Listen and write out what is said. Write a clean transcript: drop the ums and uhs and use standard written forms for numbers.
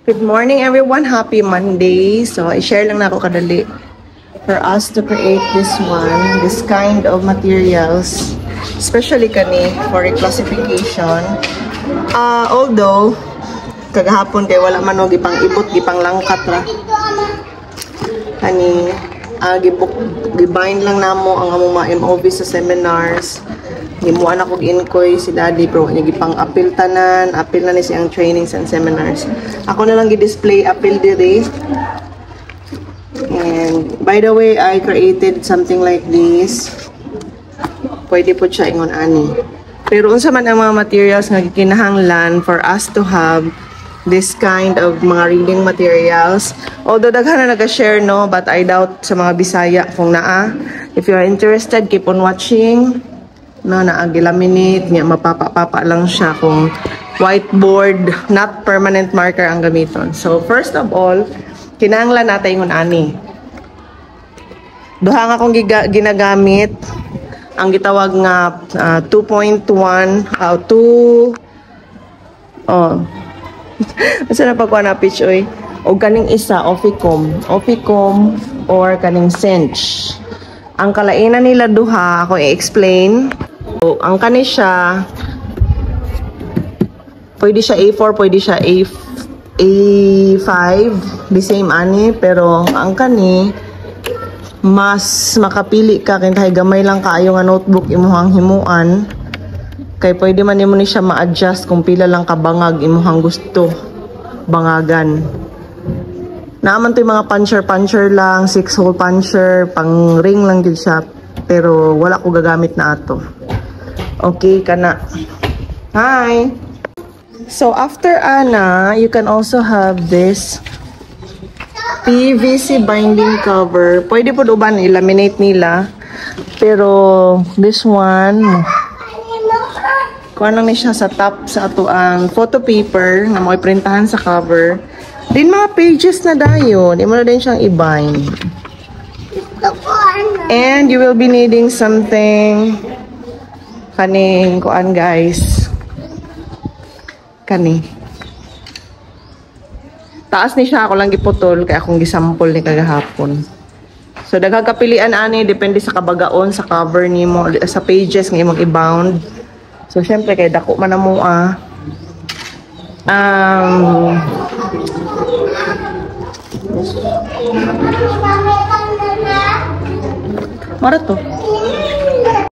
Good morning everyone, happy Monday. So I-share lang na ako kadali for us to create this kind of materials, especially kani for reclassification. Although kagahapon kay wala man og gipang ibot gipang langkat ra. Kani gibind lang namo ang among mga MOV sa seminars. Gimuan ako inkoy si Daddy bro niya gipang appeal tanan, appeal na ni siyang trainings and seminars. Ako na lang gi-display appeal diri. And by the way, I created something like this. Pwede po siya ingon ani. Pero unsa man ang mga materials nga gikinahanglan for us to have this kind of mga reading materials. Although daghan na naga-share no, but I doubt sa mga Bisaya kung naa. If you are interested, keep on watching. No, naagi-laminate, niya mapapa-papa lang siya kung whiteboard, not permanent marker ang gamiton. So first of all, kinahanglan natin yung ani. Duha nga akong ginagamit ang gitawag nga 2.1 asa na pagkuha na pitch oy. O kaning isa Oficom or kaning Cinch. Ang kalainan nila duha ako i-explain. So, ang kani siya pwede siya A4, pwede siya A5, the same ani, pero ang kani mas makapili ka kay gamay lang kaayo nga notebook imuhang himuan. Kay pwede man nimo ni siya ma-adjust kung pila lang ka bangag imuhang gusto bangagan. Naaman to yung mga puncher lang, 6-hole puncher, pang ring lang din siya. Pero wala ko gagamit na ato. Okay, kana. Hi! So after Ana, you can also have this PVC binding cover. Pwede po uban i-laminate nila. Pero this one, kuha lang ni siya sa top sa ato ang photo paper na mo iprintahan sa cover. Din mga pages na dayon, di mo na din siyang i-bind. And you will be needing something kaning kuan guys. Kani. Taas ni siya ako lang giputol kaya akong gisample ni kagahapon. So daghang kapilian ani depende sa kabagaon sa cover nimo sa pages nga imong i-bound. So syempre kay dako man mo Mara to.